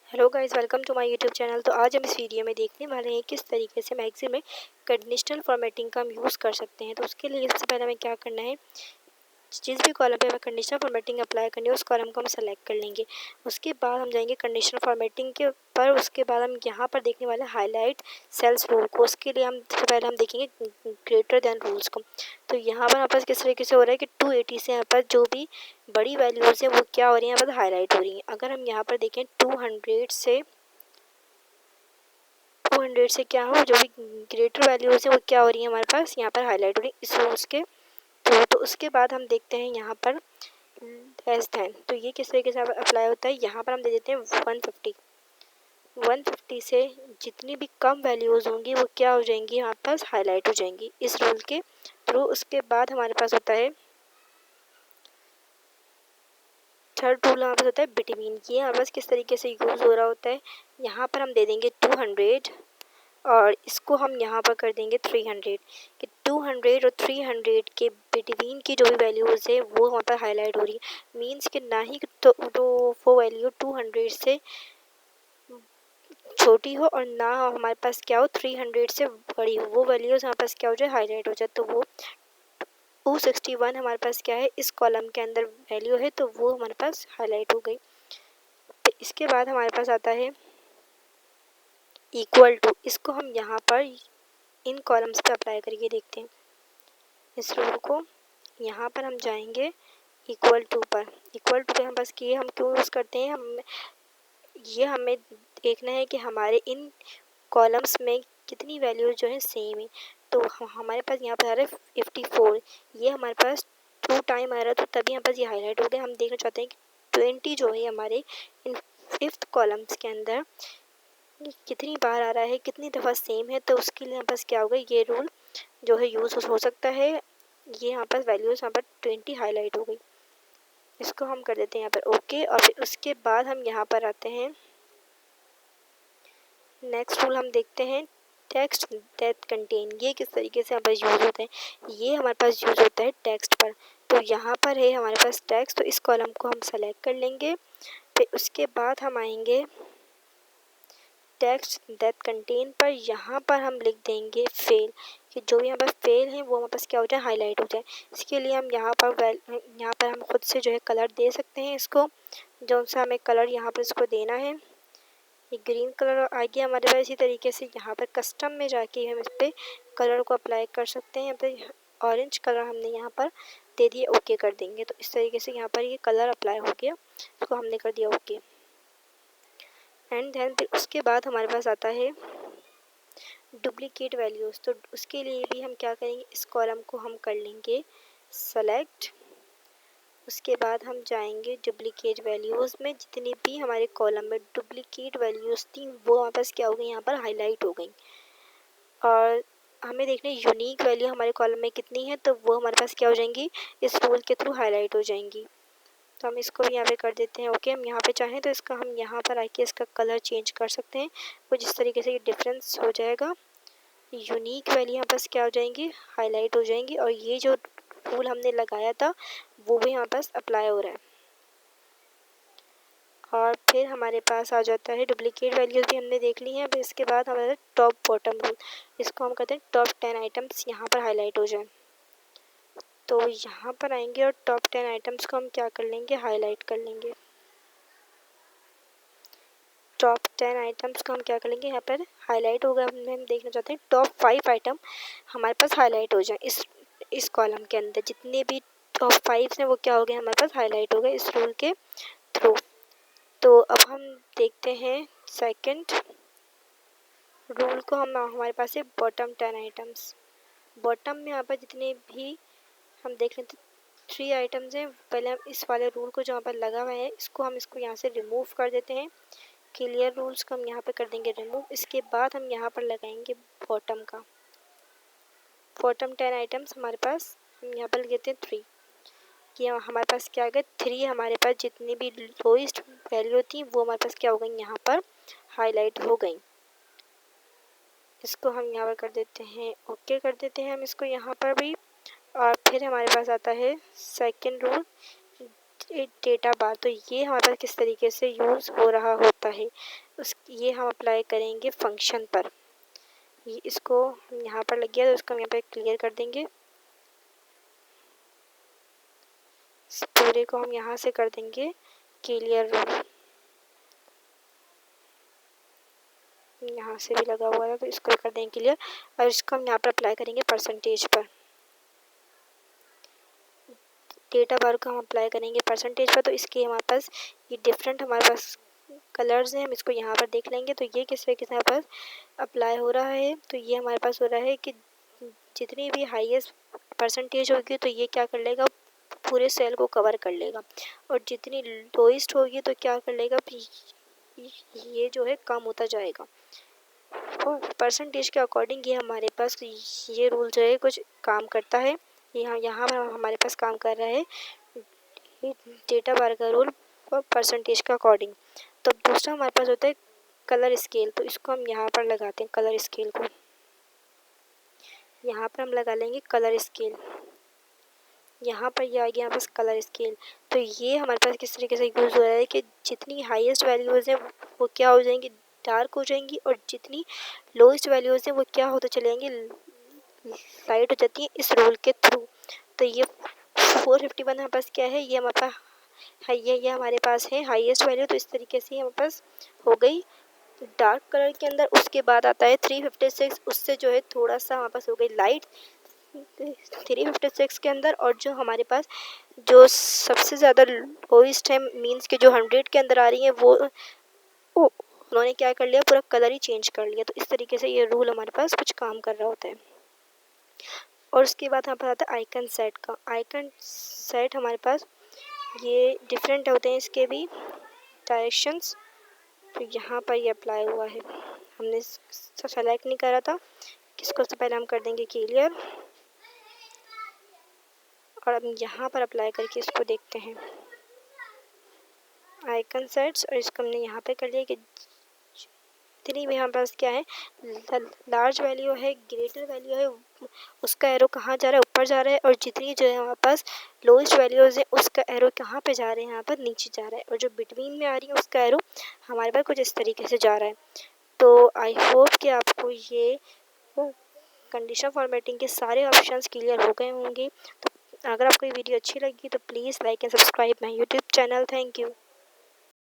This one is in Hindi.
Hello guys, welcome to my YouTube channel. तो आज हम इस वीडियो में देखने वाले हैं किस तरीके से मैगज़ीन में कंडीशनल फॉर्मेटिंग का हम यूज़ कर सकते हैं। तो उसके लिए सबसे पहले हमें क्या करना है, जिस भी कॉलम पे हमें कंडीशनल फॉर्मेटिंग अप्लाई करनी है उस कॉलम को हम सेलेक्ट कर लेंगे। उसके बाद हम जाएंगे कंडीशनल फॉर्मेटिंग के ऊपर। उसके बाद हम यहाँ पर देखने वाले हाईलाइट सेल्स रूल को। उसके लिए हम सबसे पहले हम देखेंगे ग्रेटर देन रूल्स को। तो यहाँ पर हमारे पास किस तरीके से हो रहा है कि 280 से यहाँ पर जो भी बड़ी वैल्यूज़ है वो क्या हो रही है, यहाँ पर हाईलाइट हो रही है। अगर हम यहाँ पर देखें 200 से क्या हो, जो भी ग्रेटर वैल्यूज़ है वो क्या हो रही है, हमारे पास यहाँ पर हाईलाइट हो रही है इस रूल्स के थ्रू। तो उसके बाद हम देखते हैं यहाँ पर लेस देन, तो ये किस तरीके से अप्लाई होता है। यहाँ पर हम दे देते हैं 150 से जितनी भी कम वैल्यूज़ होंगी वो क्या हो जाएंगी, यहाँ पास हाईलाइट हो जाएंगी इस रूल के थ्रू। उसके बाद हमारे पास होता है थर्ड रूल, हमारे पास होता है बिटवीन। ये हमारे पास किस तरीके से यूज़ हो रहा होता है। यहाँ पर हम दे देंगे 200 और इसको हम यहाँ पर कर देंगे 300 कि 200 और 300 के बिटवीन की जो भी वैल्यूज़ है वो वहाँ पर हाईलाइट हो रही है। मीन्स कि ना ही तो वो वैल्यू 200 से छोटी हो और ना हमारे पास क्या हो 300 से बड़ी हो, वो वैल्यूज़ हमारे पास क्या हो जाए, हाईलाइट हो जाए। तो वो 261 हमारे पास क्या है, इस कॉलम के अंदर वैल्यू है, तो वो हमारे पास हाईलाइट हो गई। तो इसके बाद हमारे पास आता है इक्वल टू। इसको हम यहाँ पर इन कॉलम्स पे अप्लाई करके देखते हैं इस रूल को। यहाँ पर हम जाएंगे इक्वल टू पर। इक्वल टू पे हम बस किए, हम क्यों यूज़ करते हैं, हमें देखना है कि हमारे इन कॉलम्स में कितनी वैल्यूज जो है सेम है। तो हमारे पास यहाँ पर आ रहा है 54, ये हमारे पास 2 टाइम आ रहा है, तो तभी हमारे पास ये हाईलाइट हो गया। हम देखना चाहते हैं कि 20 जो है हमारे इन 5th कॉलम्स के अंदर कितनी बार आ रहा है, कितनी दफ़ा सेम है। तो उसके लिए हमारे पास क्या होगा, ये रूल जो है यूज़ हो सकता है। ये यहाँ पर वैल्यूज़ यहाँ पर 20 हाईलाइट हो गई। इसको हम कर देते हैं यहाँ पर ओके। और फिर उसके बाद हम यहाँ पर आते हैं, नेक्स्ट रूल हम देखते हैं टेक्स्ट दैट कंटेन। ये किस तरीके से हमारे पास यूज़ होता है, ये हमारे पास यूज़ होता है टेक्स्ट पर। तो यहाँ पर है हमारे पास टेक्स्ट, तो इस कॉलम को हम सेलेक्ट कर लेंगे। फिर उसके बाद हम आएंगे टेक्स्ट दैट कंटेन पर। यहाँ पर हम लिख देंगे फेल, कि जो भी यहाँ पर फेल है वो हमारे पास क्या हो जाए, हाईलाइट हो जाए। इसके लिए हम यहाँ पर हम खुद से जो है कलर दे सकते हैं इसको, जो सा हमें कलर यहाँ पर इसको देना है। ये ग्रीन कलर आ गया हमारे पास। इसी तरीके से यहाँ पर कस्टम में जाके हम इस पर कलर को अप्लाई कर सकते हैं। यहाँ पर ऑरेंज कलर हमने यहाँ पर दे दिया, ओके कर देंगे। तो इस तरीके से यहाँ पर ये कलर अप्लाई हो गया, इसको हमने कर दिया ओके। एंड देन फिर उसके बाद हमारे पास आता है डुप्लीकेट वैल्यूज़। तो उसके लिए भी हम क्या करेंगे, इस कॉलम को हम कर लेंगे सेलेक्ट। उसके बाद हम जाएंगे डुप्लीकेट वैल्यूज़ में। जितनी भी हमारे कॉलम में डुप्लीकेट वैल्यूज़ थी वो हमारे पास क्या हो गई, यहाँ पर हाईलाइट हो गई। और हमें देखना है यूनिक वैल्यू हमारे कॉलम में कितनी है, तो वो हमारे पास क्या हो जाएंगी, इस रूल के थ्रू हाईलाइट हो जाएंगी। तो हम इसको भी यहाँ पे कर देते हैं ओके। हम यहाँ पे चाहें तो इसका हम यहाँ पर आके इसका कलर चेंज कर सकते हैं, कुछ इस तरीके से ये डिफरेंस हो जाएगा। यूनिक वैल्यू यहाँ पास क्या हो जाएंगी, हाईलाइट हो जाएंगी। और ये जो रूल हमने लगाया था वो भी यहाँ पास अप्लाई हो रहा है। और फिर हमारे पास आ जाता है डुप्लीकेट वैल्यूज़ भी हमने देख ली हैं। फिर इसके बाद हमारा टॉप बॉटम रूल, इसको हम कहते हैं टॉप 10 आइटम्स यहाँ पर हाईलाइट हो जाए। तो यहाँ पर आएंगे और टॉप 10 आइटम्स को हम क्या कर लेंगे, हाईलाइट कर लेंगे। टॉप 10 आइटम्स को हम क्या कर लेंगे, यहाँ पर हाईलाइट होगा। हम देखना चाहते हैं टॉप 5 आइटम हमारे पास हाईलाइट हो जाए इस कॉलम के अंदर। जितने भी टॉप 5 हैं वो क्या हो गए, हमारे पास हाईलाइट हो गए इस रूल के थ्रू। तो अब हम देखते हैं सेकंड रूल को। हमारे पास है बॉटम 10 आइटम्स। बॉटम में यहाँ पर जितने भी हम देख लेते 3 आइटम्स हैं। पहले हम इस वाले रूल को जो यहाँ पर लगा हुआ है इसको यहाँ से रिमूव कर देते हैं। क्लियर रूल्स को हम यहाँ पर कर देंगे रिमूव। इसके बाद हम यहाँ पर लगाएंगे बॉटम का। बॉटम 10 आइटम्स हमारे पास, हम यहाँ पर लेते हैं 3, कि हमारे पास क्या आ गया 3। हमारे पास जितनी भी लोएस्ट वैल्यू थी वो हमारे पास क्या हो गई, यहाँ पर हाईलाइट हो गई। इसको हम यहाँ पर कर देते हैं ओके, कर देते हैं हम इसको यहाँ पर भी। और फिर हमारे पास आता है सेकंड रूल, डेटा बार, तो ये हमारे पास किस तरीके से यूज़ हो रहा होता है ये हम अप्लाई करेंगे फंक्शन पर। ये इसको यहाँ पर लग गया तो इसको हम यहाँ पर क्लियर कर देंगे। इस पूरे को हम यहाँ से कर देंगे क्लियर रूल। यहाँ से भी लगा हुआ है तो इसको कर देंगे क्लियर, और इसको हम यहाँ पर अप्लाई करेंगे परसेंटेज पर। डेटा बार को हम अप्लाई करेंगे परसेंटेज पर, तो इसके हमारे पास ये डिफरेंट हमारे पास कलर्स हैं। हम इसको यहाँ पर देख लेंगे तो ये किस तरीके से हमारे पास अप्लाई हो रहा है। तो ये हमारे पास हो रहा है कि जितनी भी हाईएस्ट परसेंटेज होगी तो ये क्या कर लेगा, पूरे सेल को कवर कर लेगा, और जितनी लोएस्ट होगी तो क्या कर लेगा, ये जो है कम होता जाएगा। और परसेंटेज के अकॉर्डिंग ये हमारे पास ये रूल जो है कुछ काम करता है। यहाँ पर हमारे पास काम कर रहा है डेटा बार का रूल और परसेंटेज के अकॉर्डिंग। तो दूसरा हमारे पास होता है कलर स्केल, तो इसको हम यहाँ पर लगाते हैं कलर स्केल को। यहाँ पर हम लगा लेंगे कलर स्केल। यहाँ पर ये आ गया हमारे पास कलर स्केल। तो ये हमारे पास किस तरीके से यूज़ हो रहा है कि जितनी हाईएस्ट वैल्यूज़ हैं वो क्या हो जाएंगी, डार्क हो जाएंगी, और जितनी लोएस्ट वैल्यूज़ हैं वो क्या होते चले जाएंगी, लाइट हो जाती है इस रूल के थ्रू। तो ये 451 हमारे पास क्या है, ये हमारे पास ये हमारे पास है हाईएस्ट वैल्यू। तो इस तरीके से हमारे पास हो गई डार्क कलर के अंदर। उसके बाद आता है 356, उससे जो है थोड़ा सा हमारे पास हो गई लाइट 356 के अंदर। और जो हमारे पास जो सबसे ज़्यादा लोएस्ट है, मीन्स के जो 100 के अंदर आ रही है, वो उन्होंने क्या कर लिया, पूरा कलर ही चेंज कर लिया। तो इस तरीके से ये रूल हमारे पास कुछ काम कर रहा होता है। और उसके बाद यहाँ पर आता है आइकन सेट का। आइकन सेट हमारे पास ये डिफरेंट होते हैं, इसके भी डायरेक्शंस। तो यहाँ पर ये अप्लाई हुआ है, हमने सेलेक्ट नहीं करा था, किसको से पहले हम कर देंगे क्लियर, और अब यहाँ पर अप्लाई करके इसको देखते हैं आइकन सेट्स। और इसको हमने यहाँ पे कर लिया कि जितनी भी हमारे पास क्या है, लार्ज वैल्यू है, ग्रेटर वैल्यू है, उसका एरो कहाँ जा रहा है, ऊपर जा रहा है। और जितनी जो है हमारे पास लोएस्ट वैल्यूज़ है उसका एरो कहाँ पे जा रहे हैं, यहाँ पर नीचे जा रहा है। और जो बिटवीन में आ रही है उसका एरो हमारे पास कुछ इस तरीके से जा रहा है। तो आई होप कि आपको ये कंडीशन फॉर्मेटिंग के सारे ऑप्शंस क्लियर हो गए होंगे। तो अगर आपको ये वीडियो अच्छी लगी तो please like and subscribe my YouTube channel. Thank you.